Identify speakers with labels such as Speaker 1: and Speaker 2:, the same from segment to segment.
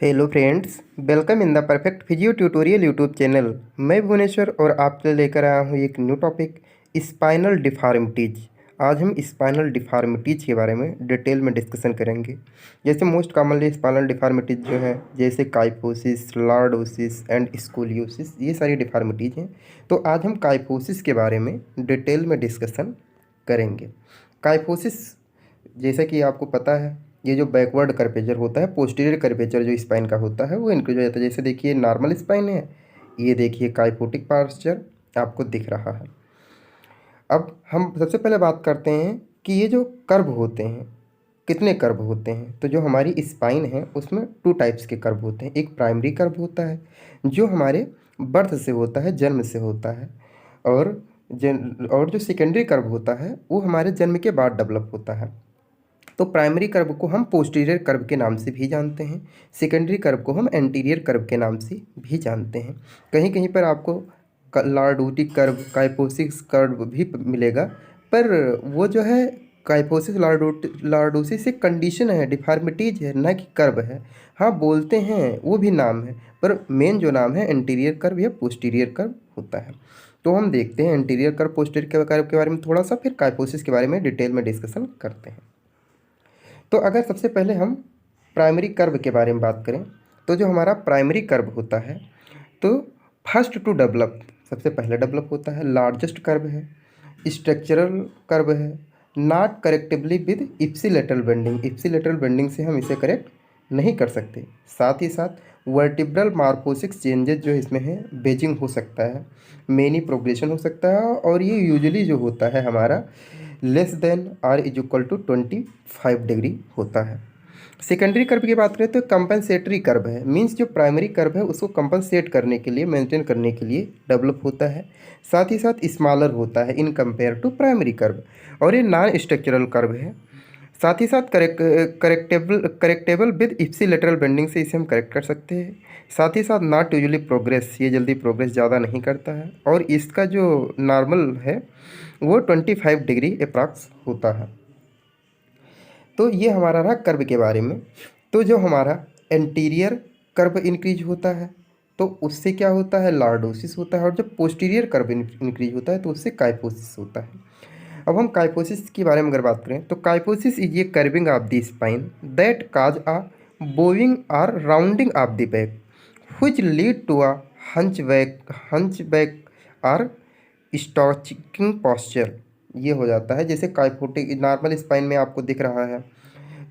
Speaker 1: Hello friends, welcome in the perfect physio tutorial YouTube channel. मैं भुवनेश्वर और आपके लिए लेकर आया हूँ एक न्यू टॉपिक, स्पाइनल डिफॉर्मिटीज़। आज हम स्पाइनल डिफॉर्मिटीज़ के बारे में डिटेल में डिस्कशन करेंगे। जैसे मोस्ट कॉमनली स्पाइनल डिफॉर्मिटीज़ जो है, जैसे काइफोसिस, लॉर्डोसिस एंड स्कोलियोसिस, ये सारी डिफॉर्मिटीज़ हैं। तो आज हम काइफोसिस के बारे में डिटेल में डिस्कशन करेंगे। काइफोसिस, जैसा कि आपको पता है, ये जो बैकवर्ड कर्वेचर होता है, पोस्टीरियर कर्वेचर जो स्पाइन का होता है वो इंक्रीज हो जाता है। जैसे देखिए नॉर्मल स्पाइन है, ये देखिए काइफोटिक पास्चर आपको दिख रहा है। अब हम सबसे पहले बात करते हैं कि ये जो कर्व होते हैं, कितने कर्व होते हैं। तो जो हमारी स्पाइन है उसमें टू टाइप्स के कर्व होते हैं। एक प्राइमरी कर्व होता है जो हमारे बर्थ से होता है, जन्म से होता है, और जो सेकेंडरी कर्व होता है वो हमारे जन्म के बाद डेवलप होता है। तो प्राइमरी कर्व को हम पोस्टीरियर कर्व के नाम से भी जानते हैं, सेकेंडरी कर्व को हम एंटीरियर कर्व के नाम से भी जानते हैं। कहीं कहीं पर आपको लॉर्डोटिक कर्व, काइफोसिस कर्व भी मिलेगा, पर वो जो है काइफोसिस लॉर्डोसिस एक कंडीशन है, डिफॉर्मिटीज है, ना कि कर्व है। हाँ, बोलते हैं वो भी नाम है, पर मेन जो नाम है एंटीरियर कर्व या पोस्टीरियर कर्व होता है। तो हम देखते हैं एंटीरियर कर्व, पोस्टीरियर कर्व के बारे में थोड़ा सा, फिर काइफोसिस के बारे में डिटेल में डिस्कशन करते हैं। तो अगर सबसे पहले हम प्राइमरी कर्व के बारे में बात करें, तो जो हमारा प्राइमरी कर्व होता है, तो फर्स्ट टू डेवलप, सबसे पहले डेवलप होता है, लार्जेस्ट कर्व है, स्ट्रक्चरल कर्व है, not correctable with ipsilateral bending. Ipsilateral bending से हम इसे करेक्ट नहीं कर सकते। साथ ही साथ वर्टिब्रल मार्फोसिक्स चेंजेस जो इसमें है, बेजिंग हो सकता है, मेनी प्रोग्रेशन हो सकता है, और ये यूजुअली जो होता है हमारा less than r is equal to 25 degree होता है। सेकेंडरी कर्व की बात करें तो कंपनसेटरी कर्व है, मींस जो प्राइमरी कर्व है उसको कंपनसेट करने के लिए, मेंटेन करने के लिए डेवलप होता है। साथ ही साथ स्मॉलर होता है in compare to primary curve, और ये नॉन स्ट्रक्चरल कर्व है। साथ ही साथ करेक्टेबल विद इप्सिलेटरल बेंडिंग से इसे हम करेक्ट कर सकते हैं। साथ ही साथ नॉट यूजुअली प्रोग्रेस, ये जल्दी प्रोग्रेस ज़्यादा नहीं करता है, और इसका जो नॉर्मल है वो 25 डिग्री अप्रॉक्स होता है। तो ये हमारा रहा कर्व के बारे में। तो जो हमारा एंटीरियर कर्व इंक्रीज होता है तो उससे क्या होता है, लॉर्डोसिस होता है, और जब पोस्टीरियर कर्व इंक्रीज होता है तो उससे काइफोसिस होता है। अब हम काइफोसिस के बारे में अगर बात करें तो kyphosis is a curving of the spine that cause a bowing or rounding of the back which lead to a hunchback और स्टॉचिंग posture। ये हो जाता है जैसे काइफोटिक नॉर्मल स्पाइन में आपको दिख रहा है।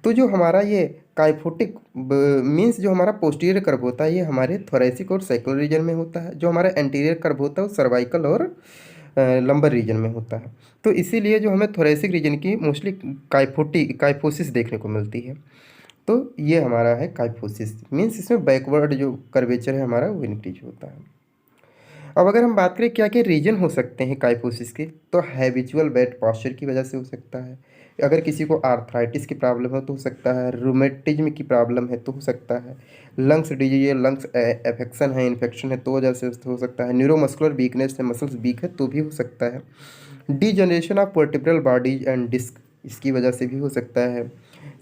Speaker 1: तो जो हमारा ये काइफोटिक मीन्स जो हमारा पोस्टीरियर कर्व होता है ये हमारे थोरेसिक और सैक्रल रीजन में होता है। जो हमारा एंटीरियर कर्व होता है वो सर्वाइकल और लंबर रीजन में होता है। तो इसीलिए जो हमें थोरेसिक रीजन की मोस्टली काइफोसिस देखने को मिलती है। तो ये हमारा है काइफोसिस, मीन्स इसमें बैकवर्ड जो कर्वेचर है हमारा वो इंक्रीज होता है। अब अगर हम बात करें क्या क्या रीजन हो सकते हैं काइफोसिस के, तो हैबिचुअल बैड पॉस्चर की वजह से हो सकता है, अगर किसी को आर्थराइटिस की प्रॉब्लम है तो हो सकता है, रूमेटिज्म की प्रॉब्लम है तो हो सकता है, लंग्स डिजीज, लंग्स एफेक्शन है, इन्फेक्शन है तो वजह से हो सकता है, न्यूरोमस्कुलर वीकनेस है, मसल्स वीक है तो भी हो सकता है, degeneration of vertebral bodies and disc, इसकी वजह से भी हो सकता है।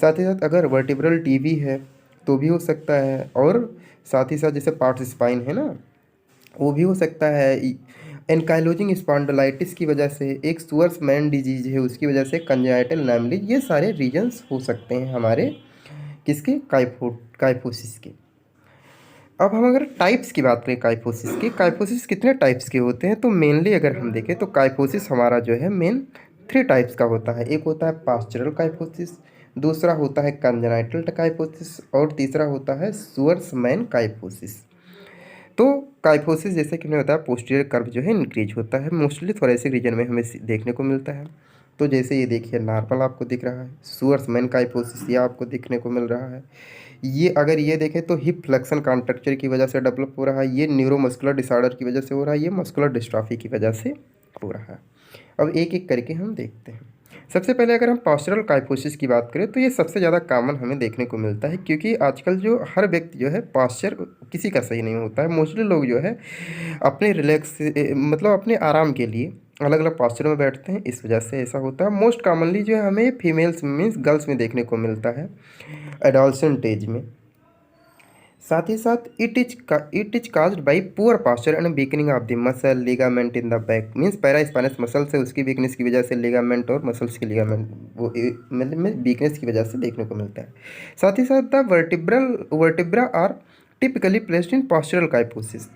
Speaker 1: साथ ही साथ अगर वर्टिब्रल टीबी है तो भी हो सकता है, और साथ ही साथ जैसे पार्ट्स स्पाइन है ना, वो भी हो सकता है। एनकाइलोजिंग स्पॉन्डिलाइटिस की वजह से, एक सुअर्समैन डिजीज है उसकी वजह से, कंजाइटल नैमलिज, ये सारे रीजन्स हो सकते हैं हमारे किसके, काइफोसिस के। अब हम अगर टाइप्स की बात करें काइफोसिस की, काइफोसिस कितने टाइप्स के होते हैं, तो मेनली अगर हम देखें तो काइफोसिस हमारा जो है मेन 3 टाइप्स का होता है। एक होता है पास्चरल काइफोसिस, दूसरा होता है कंजेनाइटल काइफोसिस, और तीसरा होता है सुअर्समैन काइफोसिस। तो काइफोसिस जैसे कि हमने बताया पोस्टीरियर कर्व जो है इंक्रीज होता है, मोस्टली थोरेसिक रीजन में हमें देखने को मिलता है। तो जैसे ये देखिए नॉर्मल आपको दिख रहा है, सुअर्समैन काइफोसिस ये आपको देखने को मिल रहा है। ये अगर ये देखें तो हिप फ्लेक्शन कॉन्ट्रैक्चर की वजह से डेवलप हो रहा है, ये न्यूरोमस्कुलर डिसऑर्डर की वजह से हो रहा है, ये मस्कुलर डिस्ट्रॉफी की वजह से हो रहा है। अब एक एक करके हम देखते हैं। सबसे पहले अगर हम पॉस्चरल काइफोसिस की बात करें तो ये सबसे ज़्यादा कॉमन हमें देखने को मिलता है, क्योंकि आजकल जो हर व्यक्ति जो है पॉस्चर किसी का सही नहीं होता है। मोस्टली लोग जो है अपने रिलैक्स मतलब अपने आराम के लिए अलग अलग पॉस्चर में बैठते हैं, इस वजह से ऐसा होता है। मोस्ट कॉमनली जो है हमें फीमेल्स मीन्स गर्ल्स में देखने को मिलता है एडोलसेंट एज में। साथ ही साथ it is caused by poor posture and weakening of the muscle ligament in the back, means paraspinous muscle से उसकी वीकनेस की वजह से लिगामेंट और मसल्स की लिगामेंट वो मतलब में वीकनेस की वजह से देखने को मिलता है। साथ ही साथ the vertebra are typically placed in postural kyphosis.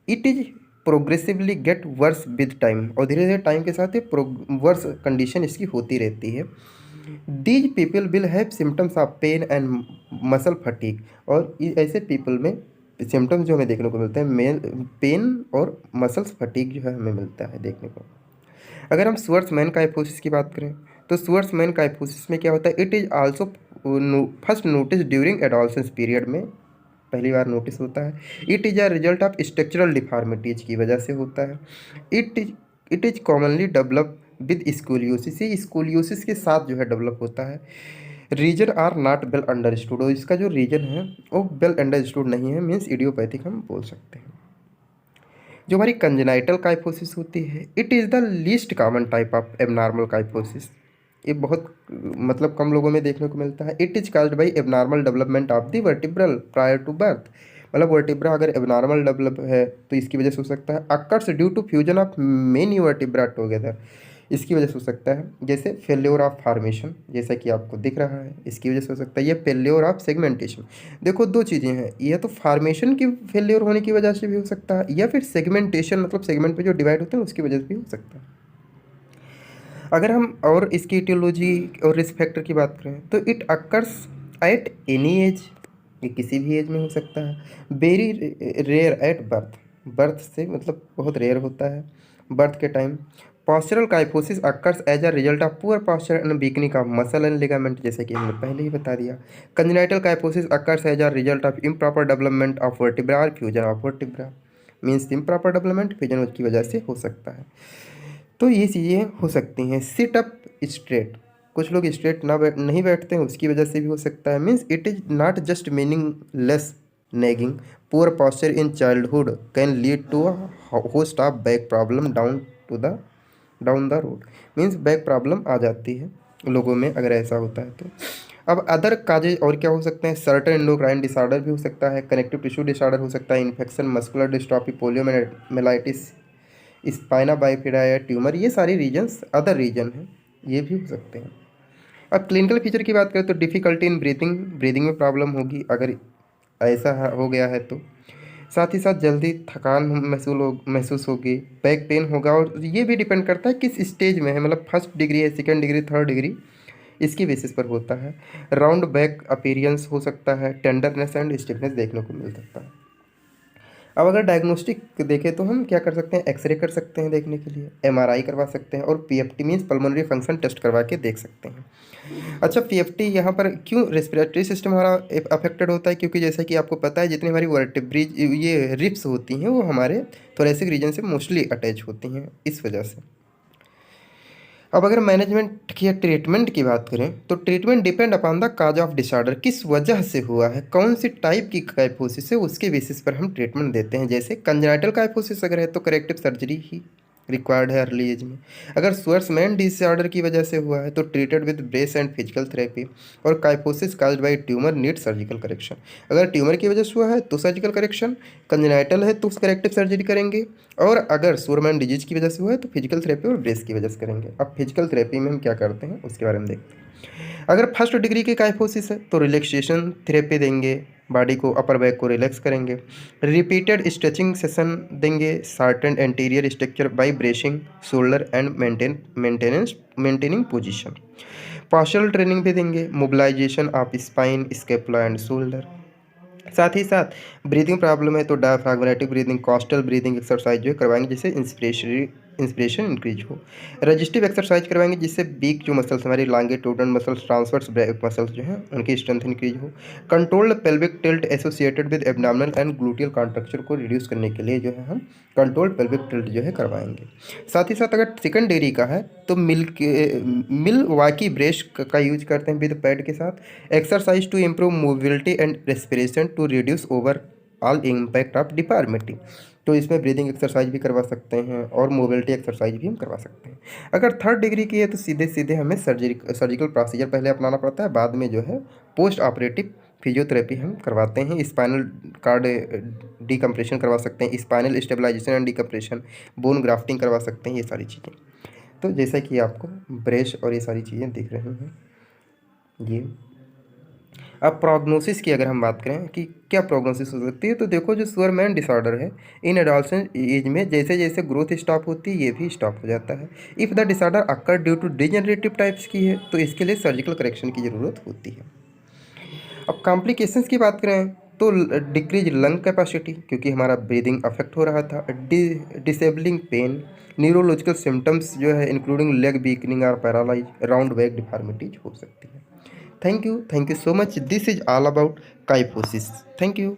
Speaker 1: It is progressively get worse with time, और धीरे धीरे टाइम के साथ ये वर्स कंडीशन इसकी होती रहती है। These people will have symptoms of pain and muscle fatigue, और ऐसे पीपल में सिम्टम्स जो हमें देखने को मिलते हैं मेन पेन और मसल्स फटीक जो है हमें मिलता है देखने को। अगर हम स्वर्ट्समैन काइफोसिस की बात करें तो स्वर्ट्समैन काइफोसिस में क्या होता है, it is also first notice during adolescence period में पहली बार नोटिस होता है। It is a result of structural deformities की वजह से होता है। It is commonly develop with scoliosis, ये स्कोलियोसिस के साथ जो है डेवलप होता है। Reason are not well understood, और इसका जो रीजन है वो वेल अंडरस्टूड नहीं है, मीन्स इडियोपैथिक हम बोल सकते हैं। जो हमारी कंजेनाइटल काइफोसिस होती है, it is the least common type of abnormal kyphosis, ये बहुत मतलब कम लोगों में देखने को मिलता है। It is caused by abnormal development of the vertebral prior to birth, मतलब वर्टिब्रा अगर एबनॉर्मल डेवलप है तो इसकी वजह से हो सकता है। Occurs due to fusion of many vertebra together, इसकी वजह से हो सकता है। जैसे फेल्योर ऑफ फॉर्मेशन, जैसा कि आपको दिख रहा है, इसकी वजह से हो सकता है। ये फेल्योर ऑफ सेगमेंटेशन, देखो दो चीज़ें हैं, या तो फॉर्मेशन की फेल्योर होने की वजह से भी हो सकता है, या फिर सेगमेंटेशन मतलब सेगमेंट पे जो डिवाइड होते हैं उसकी वजह से भी हो सकता है। अगर हम और इसकी इटियोलॉजी और रिस्क फैक्टर की बात करें तो it occurs at any age, ये किसी भी एज में हो सकता है। Very rare at birth, birth से मतलब बहुत रेयर होता है बर्थ के time. Postural kyphosis occurs as a result of poor posture and weakening of muscle and ligament, जैसे कि हमने पहले ही बता दिया। Congenital kyphosis occurs as a result of improper development of vertebra और fusion of vertebra, means improper development fusion की वजह से हो सकता है। तो ये चीज़ें हो सकती हैं। सिट अप स्ट्रेट, कुछ लोग स्ट्रेट नहीं बैठते हैं, उसकी वजह से भी हो सकता है। Means it is not just meaningless nagging, poor posture in childhood can lead to host of back problem down the road, means back problem आ जाती है लोगों में अगर ऐसा होता है तो। अब अदर काजेज और क्या हो सकते हैं, सर्टेन एंडोक्राइन डिसऑर्डर भी हो सकता है, कनेक्टिव टिश्यू डिसऑर्डर हो सकता है, infection, muscular dystrophy, poliomyelitis, spina bifida या ट्यूमर, ये सारे रीजन्स अदर रीजन हैं, ये भी हो सकते हैं। अब क्लिनिकल फीचर की बात करें तो डिफ़िकल्टी इन ब्रीदिंग में प्रॉब्लम होगी अगर ऐसा हो गया है तो। साथ ही साथ जल्दी थकान महसूस होगी, बैक पेन होगा, और ये भी डिपेंड करता है किस स्टेज में है, मतलब फर्स्ट डिग्री है, सेकेंड डिग्री, थर्ड डिग्री, इसकी बेसिस पर होता है। राउंड बैक अपीयरेंस हो सकता है, टेंडरनेस एंड स्टिफनेस देखने को मिल सकता है। अब अगर डायग्नोस्टिक देखें तो हम क्या कर सकते हैं, एक्सरे कर सकते हैं देखने के लिए, एमआरआई करवा सकते हैं, और PFT means pulmonary function test करवा के देख सकते हैं। अच्छा, पीएफटी यहाँ पर क्यों रेस्पिरेटरी सिस्टम हमारा अफेक्टेड होता है, क्योंकि जैसा कि आपको पता है जितनी हमारी वर्टिब्रीज ये रिप्स होती हैं वो हमारे थोरेसिक रीजन से मोस्टली अटैच होती हैं, इस वजह से। अब अगर मैनेजमेंट की या ट्रीटमेंट की बात करें तो treatment depend upon the cause of disorder, किस वजह से हुआ है, कौन सी टाइप की काइफोसिस है, उसके बेसिस पर हम ट्रीटमेंट देते हैं। जैसे कंजेनाइटल काइफोसिस अगर है तो करेक्टिव सर्जरी ही रिक्वायर्ड है अर्ली एज में। अगर स्वर्ट्समैन डिसऑर्डर की वजह से हुआ है तो treated with brace and physical therapy, और kyphosis caused by tumor need surgical correction, अगर ट्यूमर की वजह से हुआ है तो सर्जिकल करेक्शन, कंजेनाइटल है तो करेक्टिव सर्जरी करेंगे, और अगर स्वर्ट्समैन डिजीज की वजह से हुआ है तो फिजिकल थेरेपी और ब्रेस की वजह से करेंगे। अब फिजिकल थेरेपी में हम क्या करते हैं उसके बारे में देखते हैं। अगर फर्स्ट डिग्री की काइफोसिस है तो रिलैक्सेशन थेरेपी देंगे, बॉडी को अपर बैक को रिलैक्स करेंगे, रिपीटेड स्ट्रेचिंग सेशन देंगे, shortened anterior structure by bracing shoulder and maintaining position, partial training भी देंगे, mobilization of spine, scapula and shoulder. साथ ही साथ ब्रीदिंग प्रॉब्लम है तो diaphragmatic breathing, costal breathing exercise जो है करवाएंगे जिससे इंस्पिरेशन इंक्रीज हो। रजिस्टिव एक्सरसाइज करवाएंगे जिससे बीक जो मसल्स हमारी longitudinal muscles, transverse break muscles जो हैं उनकी स्ट्रेंथ इंक्रीज हो। Controlled pelvic tilt associated with abdominal and gluteal contracture को रिड्यूस करने के लिए जो है हम कंट्रोल्ड पेल्विक टिल्ट जो है करवाएंगे। साथ ही साथ अगर सेकंड डिग्री का है तो मिल वाकी ब्रेस का यूज करते हैं विद पैड के साथ। Exercise to improve mobility and respiration to reduce overall impact of deformity, तो इसमें ब्रीदिंग एक्सरसाइज भी करवा सकते हैं और मोबिलिटी एक्सरसाइज भी हम करवा सकते हैं। अगर थर्ड डिग्री की है तो सीधे सीधे हमें सर्जिकल प्रोसीजर पहले अपनाना पड़ता है, बाद में जो है पोस्ट ऑपरेटिव फिजियोथेरेपी हम करवाते हैं, स्पाइनल कार्ड डिकम्प्रेशन करवा सकते हैं, spinal stabilization and decompression, bone grafting करवा सकते हैं, ये सारी चीज़ें। तो जैसा कि आपको ब्रेश और ये सारी चीज़ें दिख रही हैं ये। अब प्रोग्नोसिस की अगर हम बात करें कि क्या प्रोग्नोसिस हो सकती है, तो देखो जो शुगरमैन डिसऑर्डर है इन एडोलसेंट एज में जैसे जैसे ग्रोथ स्टॉप होती है ये भी स्टॉप हो जाता है। If the disorder occur due to degenerative types की है तो इसके लिए सर्जिकल करेक्शन की ज़रूरत होती है। अब कॉम्प्लिकेशंस की बात करें तो डिक्रीज लंग कैपेसिटी, क्योंकि हमारा ब्रीदिंग अफेक्ट हो रहा था, डिसेबलिंग पेन, न्यूरोलॉजिकल सिम्टम्स जो है इंक्लूडिंग लेग वीकनिंग और पैरालाइज, राउंड बैक डिफॉर्मिटीज हो सकती है। Thank you so much. This is all about kyphosis. Thank you.